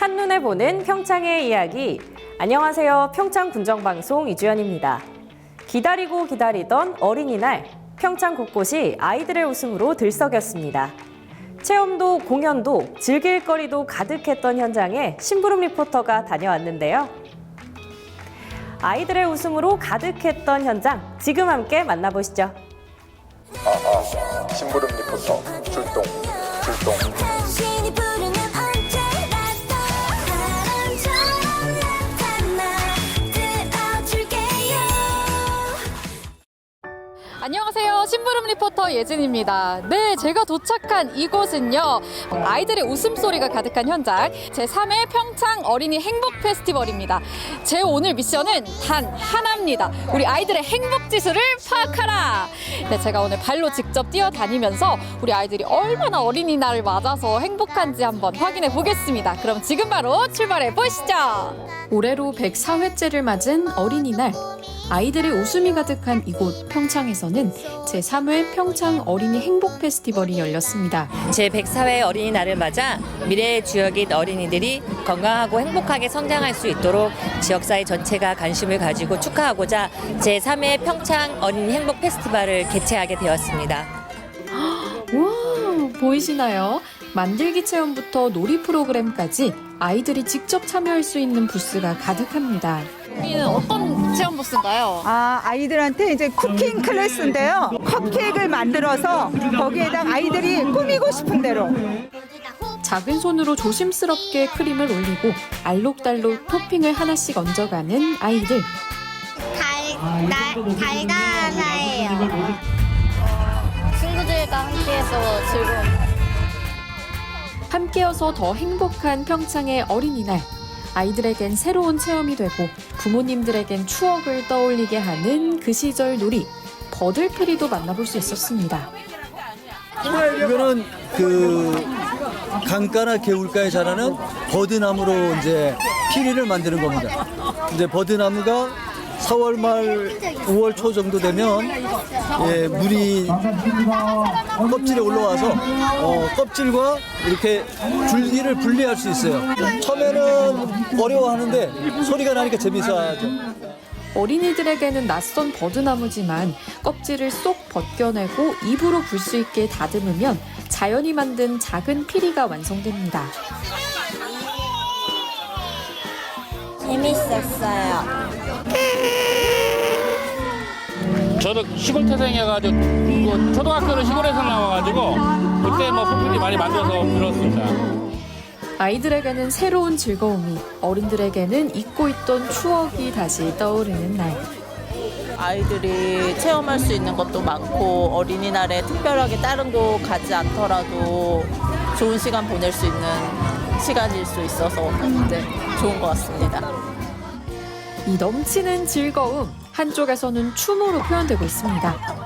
한눈에 보는 평창의 이야기. 안녕하세요. 평창군정방송 이주연입니다. 기다리고 기다리던 어린이날, 평창 곳곳이 아이들의 웃음으로 들썩였습니다. 체험도 공연도 즐길 거리도 가득했던 현장에 심부름 리포터가 다녀왔는데요. 아이들의 웃음으로 가득했던 현장, 지금 함께 만나보시죠. 심부름 리포터 출동. 당신이 부르면 언제라도 바람처럼 나타나 들어줄게요. 안녕하세요. 심부름 리포터 예진입니다. 네, 제가 도착한 이곳은요. 아이들의 웃음소리가 가득한 현장 제3회 평창 어린이 행복 페스티벌입니다. 제 오늘 미션은 단 하나입니다. 우리 아이들의 행복 지수를 파악하라. 네, 제가 오늘 발로 직접 뛰어다니면서 우리 아이들이 얼마나 어린이날을 맞아서 행복한지 한번 확인해 보겠습니다. 그럼 지금 바로 출발해 보시죠. 올해로 104회째를 맞은 어린이날. 아이들의 웃음이 가득한 이곳 평창에서는 제3회 평창 어린이 행복 페스티벌이 열렸습니다. 제104회 어린이날을 맞아 미래의 주역인 어린이들이 건강하고 행복하게 성장할 수 있도록 지역사회 전체가 관심을 가지고 축하하고자 제3회 평창 어린이 행복 페스티벌을 개최하게 되었습니다. 와, 보이시나요? 만들기 체험부터 놀이 프로그램까지 아이들이 직접 참여할 수 있는 부스가 가득합니다. 여기는 어떤 체험 부스인가요? 아이들한테 이제 쿠킹 클래스인데요. 컵케이크를 만들어서 거기에다 아이들이 꾸미고 싶은 대로. 작은 손으로 조심스럽게 크림을 올리고 알록달록 토핑을 하나씩 얹어가는 아이들. 달달하예요. 친구들과 함께해서 즐거운. 함께여서 더 행복한 평창의 어린이날. 아이들에겐 새로운 체험이 되고 부모님들에겐 추억을 떠올리게 하는 그 시절 놀이, 버들프리도 만나볼 수 있었습니다. 이거는 강가나 개울가에 자라는 버드나무로 이제 피리를 만드는 겁니다. 이제 버드나무가 4월 말 5월 초 정도 되면 물이 껍질에 올라와서 껍질과 이렇게 줄기를 분리할 수 있어요. 처음에는 어려워하는데 소리가 나니까 재밌어하죠. 어린이들에게는 낯선 버드나무지만 껍질을 쏙 벗겨내고 입으로 불 수 있게 다듬으면 자연이 만든 작은 피리가 완성됩니다. 재밌었어요. 저도 시골 태생해가지고 초등학교를 시골에서 나와가지고 그때 소품이 많이 만들어서 들었습니다. 아이들에게는 새로운 즐거움이, 어른들에게는 잊고 있던 추억이 다시 떠오르는 날. 아이들이 체험할 수 있는 것도 많고 어린이날에 특별하게 다른 곳 가지 않더라도 좋은 시간 보낼 수 있는 시간일 수 있어서 좋은 것 같습니다. 이 넘치는 즐거움, 한쪽에서는 춤으로 표현되고 있습니다.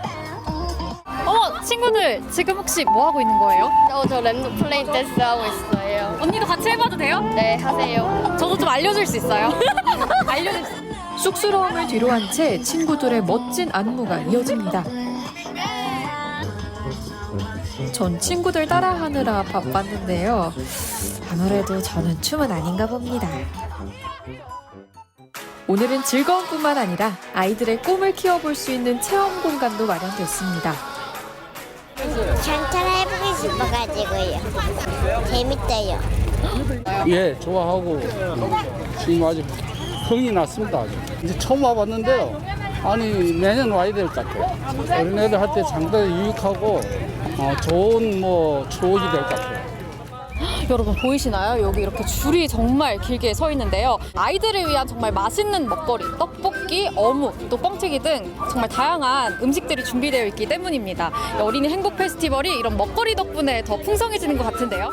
친구들 지금 혹시 뭐 하고 있는 거예요? 저 랩노 플레인 댄스 하고 있어요. 언니도 같이 해봐도 돼요? 네, 하세요. 저도 좀 알려줄 수 있어요? 알려줄 수 있어요. 쑥스러움을 뒤로한 채 친구들의 멋진 안무가 이어집니다. 전 친구들 따라하느라 바빴는데요. 아무래도 저는 춤은 아닌가 봅니다. 오늘은 즐거움뿐만 아니라 아이들의 꿈을 키워볼 수 있는 체험 공간도 마련됐습니다. 전철 해보고 싶어가지고요. 재밌대요. 예, 좋아하고 지금 아주 흥이 났습니다. 아주. 이제 처음 와봤는데요. 아니 매년 와야 될 것 같아요. 어린애들 할 때 상당히 유익하고 좋은 추억이 될 것 같아요. 여러분 보이시나요? 여기 이렇게 줄이 정말 길게 서 있는데요. 아이들을 위한 정말 맛있는 먹거리, 떡볶이, 어묵, 또 뻥튀기 등 정말 다양한 음식들이 준비되어 있기 때문입니다. 어린이 행복 페스티벌이 이런 먹거리 덕분에 더 풍성해지는 것 같은데요.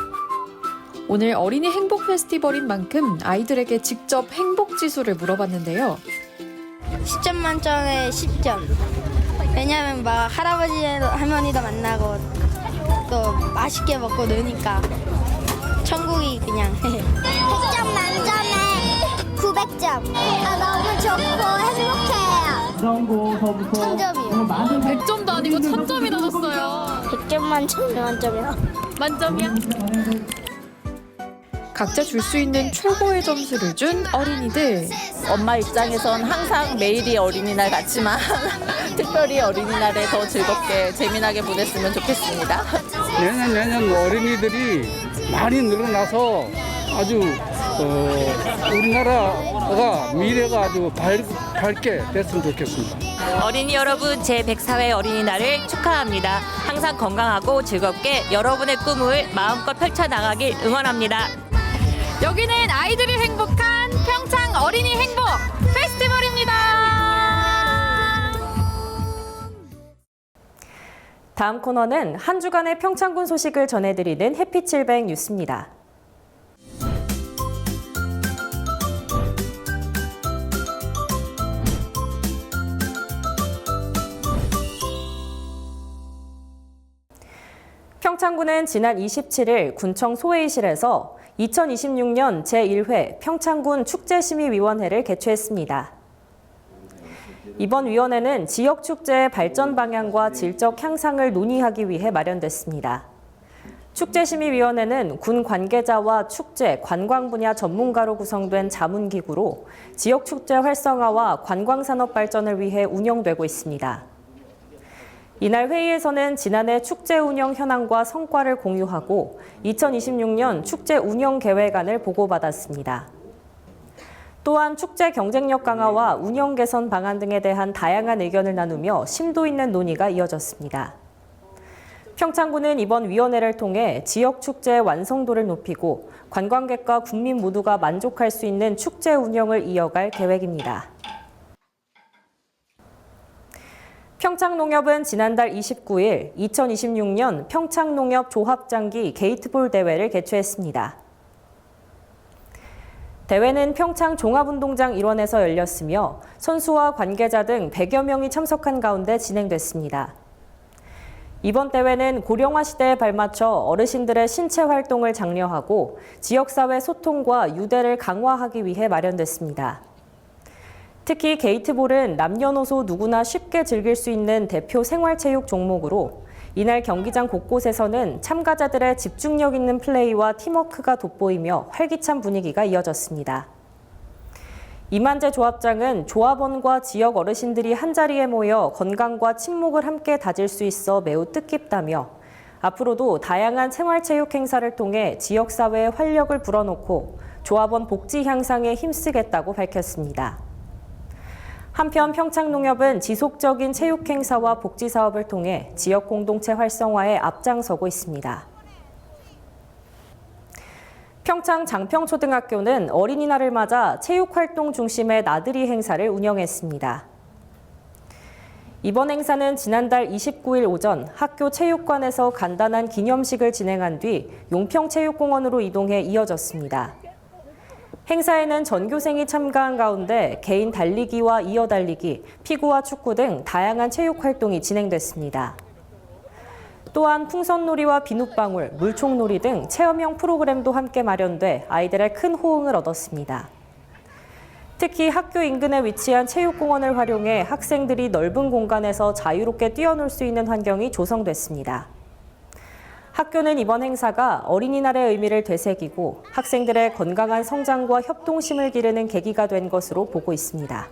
오늘 어린이 행복 페스티벌인 만큼 아이들에게 직접 행복 지수를 물어봤는데요. 10점 만점에 10점. 왜냐면 할아버지, 할머니도 만나고 또 맛있게 먹고 노니까 천국이 그냥. 100점 만점에 900점. 너무 좋고 행복해요. 1000점이요. 100점도 아니고 1000점이 나왔어요. 100점 만점에 만점이요. 만점이야? 각자 줄 수 있는 최고의 점수를 준 어린이들. 엄마 입장에선 항상 매일이 어린이날 같지만 특별히 어린이날에 더 즐겁게 재미나게 보냈으면 좋겠습니다. 내년 어린이들이 많이 늘어나서 아주 우리나라가 미래가 아주 밝게 됐으면 좋겠습니다. 어린이 여러분, 제104회 어린이날을 축하합니다. 항상 건강하고 즐겁게 여러분의 꿈을 마음껏 펼쳐나가길 응원합니다. 여기는 아이들이 행복한 평창 어린이 행복 페스티벌입니다. 다음 코너는 한 주간의 평창군 소식을 전해드리는 햇빛700 뉴스입니다. 평창군은 지난 27일 군청 소회의실에서 2026년 제1회 평창군 축제심의위원회를 개최했습니다. 이번 위원회는 지역 축제의 발전 방향과 질적 향상을 논의하기 위해 마련됐습니다. 축제심의위원회는 군 관계자와 축제, 관광 분야 전문가로 구성된 자문기구로 지역 축제 활성화와 관광산업 발전을 위해 운영되고 있습니다. 이날 회의에서는 지난해 축제 운영 현황과 성과를 공유하고 2026년 축제 운영 계획안을 보고받았습니다. 또한 축제 경쟁력 강화와 운영 개선 방안 등에 대한 다양한 의견을 나누며 심도 있는 논의가 이어졌습니다. 평창군은 이번 위원회를 통해 지역 축제의 완성도를 높이고 관광객과 국민 모두가 만족할 수 있는 축제 운영을 이어갈 계획입니다. 평창농협은 지난달 29일 2026년 평창농협 조합장기 게이트볼 대회를 개최했습니다. 대회는 평창 종합운동장 일원에서 열렸으며 선수와 관계자 등 100여 명이 참석한 가운데 진행됐습니다. 이번 대회는 고령화 시대에 발맞춰 어르신들의 신체 활동을 장려하고 지역사회 소통과 유대를 강화하기 위해 마련됐습니다. 특히 게이트볼은 남녀노소 누구나 쉽게 즐길 수 있는 대표 생활체육 종목으로 이날 경기장 곳곳에서는 참가자들의 집중력 있는 플레이와 팀워크가 돋보이며 활기찬 분위기가 이어졌습니다. 이만재 조합장은 조합원과 지역 어르신들이 한자리에 모여 건강과 친목을 함께 다질 수 있어 매우 뜻깊다며 앞으로도 다양한 생활체육 행사를 통해 지역사회에 활력을 불어넣고 조합원 복지 향상에 힘쓰겠다고 밝혔습니다. 한편 평창농협은 지속적인 체육 행사와 복지 사업을 통해 지역 공동체 활성화에 앞장서고 있습니다. 평창 장평초등학교는 어린이날을 맞아 체육활동 중심의 나들이 행사를 운영했습니다. 이번 행사는 지난달 29일 오전 학교 체육관에서 간단한 기념식을 진행한 뒤 용평체육공원으로 이동해 이어졌습니다. 행사에는 전교생이 참가한 가운데 개인 달리기와 이어달리기, 피구와 축구 등 다양한 체육 활동이 진행됐습니다. 또한 풍선놀이와 비눗방울, 물총놀이 등 체험형 프로그램도 함께 마련돼 아이들의 큰 호응을 얻었습니다. 특히 학교 인근에 위치한 체육공원을 활용해 학생들이 넓은 공간에서 자유롭게 뛰어놀 수 있는 환경이 조성됐습니다. 학교는 이번 행사가 어린이날의 의미를 되새기고 학생들의 건강한 성장과 협동심을 기르는 계기가 된 것으로 보고 있습니다.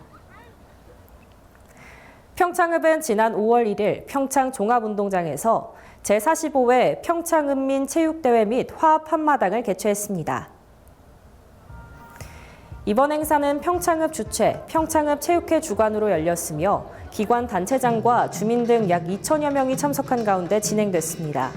평창읍은 지난 5월 1일 평창 종합운동장에서 제45회 평창읍민체육대회 및 화합 한마당을 개최했습니다. 이번 행사는 평창읍 주최, 평창읍 체육회 주관으로 열렸으며 기관 단체장과 주민 등 약 2천여 명이 참석한 가운데 진행됐습니다.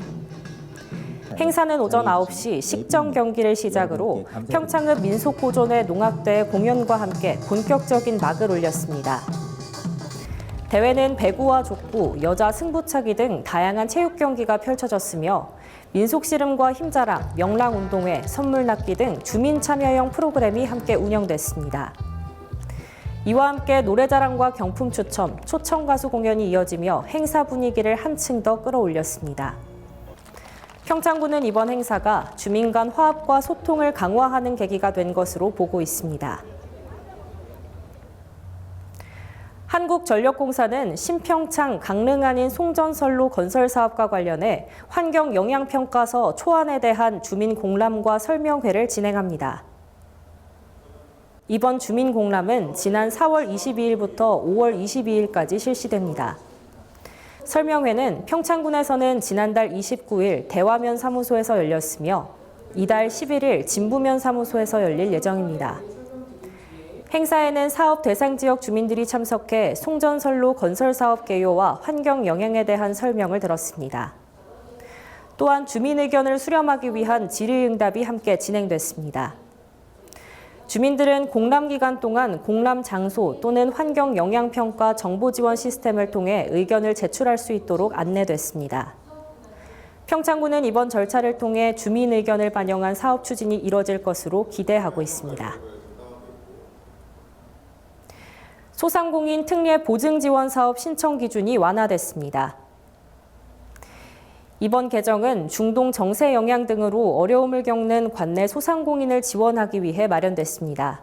행사는 오전 9시 식정 경기를 시작으로 평창읍 민속보존회 농악대 공연과 함께 본격적인 막을 올렸습니다. 대회는 배구와 족구, 여자 승부차기 등 다양한 체육 경기가 펼쳐졌으며 민속씨름과 힘자랑, 명랑운동회, 선물낚기 등 주민 참여형 프로그램이 함께 운영됐습니다. 이와 함께 노래자랑과 경품 추첨, 초청가수 공연이 이어지며 행사 분위기를 한층 더 끌어올렸습니다. 평창군은 이번 행사가 주민 간 화합과 소통을 강화하는 계기가 된 것으로 보고 있습니다. 한국전력공사는 신평창 강릉안인 송전선로 건설 사업과 관련해 환경영향평가서 초안에 대한 주민 공람과 설명회를 진행합니다. 이번 주민 공람은 지난 4월 22일부터 5월 22일까지 실시됩니다. 설명회는 평창군에서는 지난달 29일 대화면 사무소에서 열렸으며 이달 11일 진부면 사무소에서 열릴 예정입니다. 행사에는 사업 대상 지역 주민들이 참석해 송전선로 건설 사업 개요와 환경 영향에 대한 설명을 들었습니다. 또한 주민 의견을 수렴하기 위한 질의응답이 함께 진행됐습니다. 주민들은 공람 기간 동안 공람 장소 또는 환경 영향 평가 정보 지원 시스템을 통해 의견을 제출할 수 있도록 안내됐습니다. 평창군은 이번 절차를 통해 주민 의견을 반영한 사업 추진이 이뤄질 것으로 기대하고 있습니다. 소상공인 특례 보증 지원 사업 신청 기준이 완화됐습니다. 이번 개정은 중동 정세 영향 등으로 어려움을 겪는 관내 소상공인을 지원하기 위해 마련됐습니다.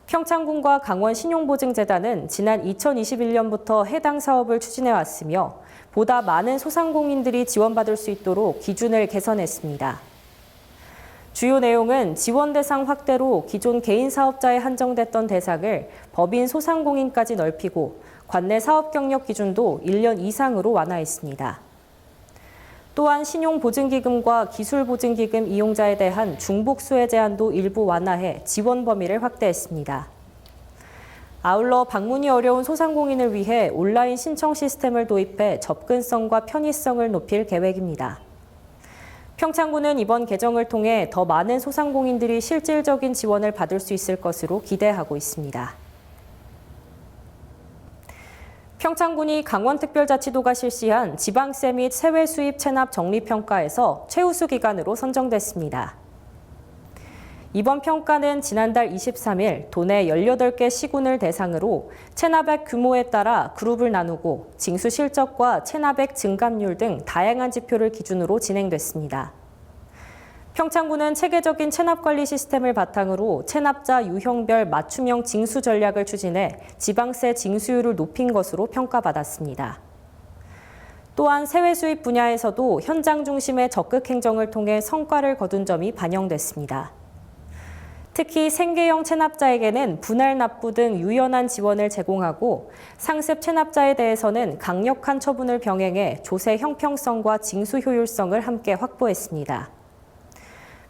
평창군과 강원신용보증재단은 지난 2021년부터 해당 사업을 추진해 왔으며 보다 많은 소상공인들이 지원받을 수 있도록 기준을 개선했습니다. 주요 내용은 지원 대상 확대로 기존 개인 사업자에 한정됐던 대상을 법인 소상공인까지 넓히고 관내 사업 경력 기준도 1년 이상으로 완화했습니다. 또한 신용보증기금과 기술보증기금 이용자에 대한 중복수혜 제한도 일부 완화해 지원 범위를 확대했습니다. 아울러 방문이 어려운 소상공인을 위해 온라인 신청 시스템을 도입해 접근성과 편의성을 높일 계획입니다. 평창군은 이번 개정을 통해 더 많은 소상공인들이 실질적인 지원을 받을 수 있을 것으로 기대하고 있습니다. 평창군이 강원특별자치도가 실시한 지방세 및 세외 수입 체납 적립평가에서 최우수 기관으로 선정됐습니다. 이번 평가는 지난달 23일 도내 18개 시군을 대상으로 체납액 규모에 따라 그룹을 나누고 징수 실적과 체납액 증감률 등 다양한 지표를 기준으로 진행됐습니다. 평창군은 체계적인 체납관리 시스템을 바탕으로 체납자 유형별 맞춤형 징수 전략을 추진해 지방세 징수율을 높인 것으로 평가받았습니다. 또한 세외 수입 분야에서도 현장 중심의 적극 행정을 통해 성과를 거둔 점이 반영됐습니다. 특히 생계형 체납자에게는 분할 납부 등 유연한 지원을 제공하고 상습 체납자에 대해서는 강력한 처분을 병행해 조세 형평성과 징수 효율성을 함께 확보했습니다.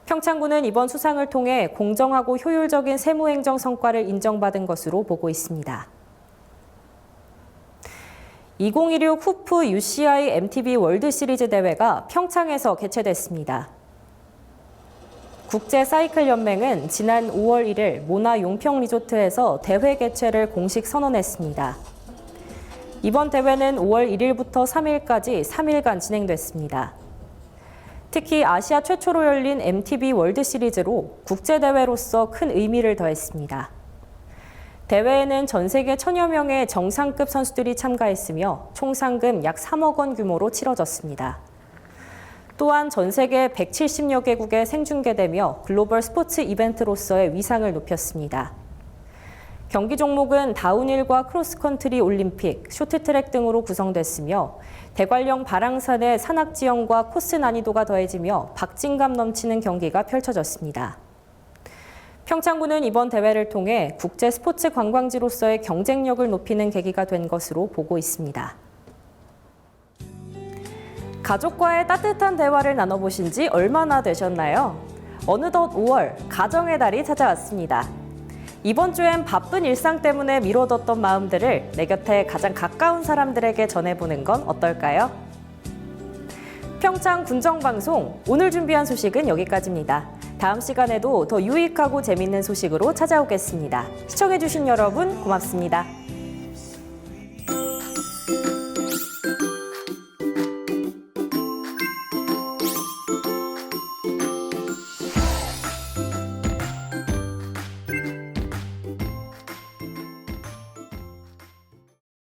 평창군은 이번 수상을 통해 공정하고 효율적인 세무행정 성과를 인정받은 것으로 보고 있습니다. 2016 후프 UCI MTB 월드시리즈 대회가 평창에서 개최됐습니다. 국제사이클연맹은 지난 5월 1일 모나 용평 리조트에서 대회 개최를 공식 선언했습니다. 이번 대회는 5월 1일부터 3일까지 3일간 진행됐습니다. 특히 아시아 최초로 열린 MTB 월드시리즈로 국제대회로서 큰 의미를 더했습니다. 대회에는 전 세계 1000여 명의 정상급 선수들이 참가했으며 총 상금 약 3억 원 규모로 치러졌습니다. 또한 전 세계 170여 개국에 생중계되며 글로벌 스포츠 이벤트로서의 위상을 높였습니다. 경기 종목은 다운힐과 크로스컨트리 올림픽, 쇼트트랙 등으로 구성됐으며 대관령 바랑산의 산악 지형과 코스 난이도가 더해지며 박진감 넘치는 경기가 펼쳐졌습니다. 평창군은 이번 대회를 통해 국제 스포츠 관광지로서의 경쟁력을 높이는 계기가 된 것으로 보고 있습니다. 가족과의 따뜻한 대화를 나눠보신 지 얼마나 되셨나요? 어느덧 5월, 가정의 달이 찾아왔습니다. 이번 주엔 바쁜 일상 때문에 미뤄뒀던 마음들을 내 곁에 가장 가까운 사람들에게 전해보는 건 어떨까요? 평창 군정방송, 오늘 준비한 소식은 여기까지입니다. 다음 시간에도 더 유익하고 재밌는 소식으로 찾아오겠습니다. 시청해주신 여러분 고맙습니다.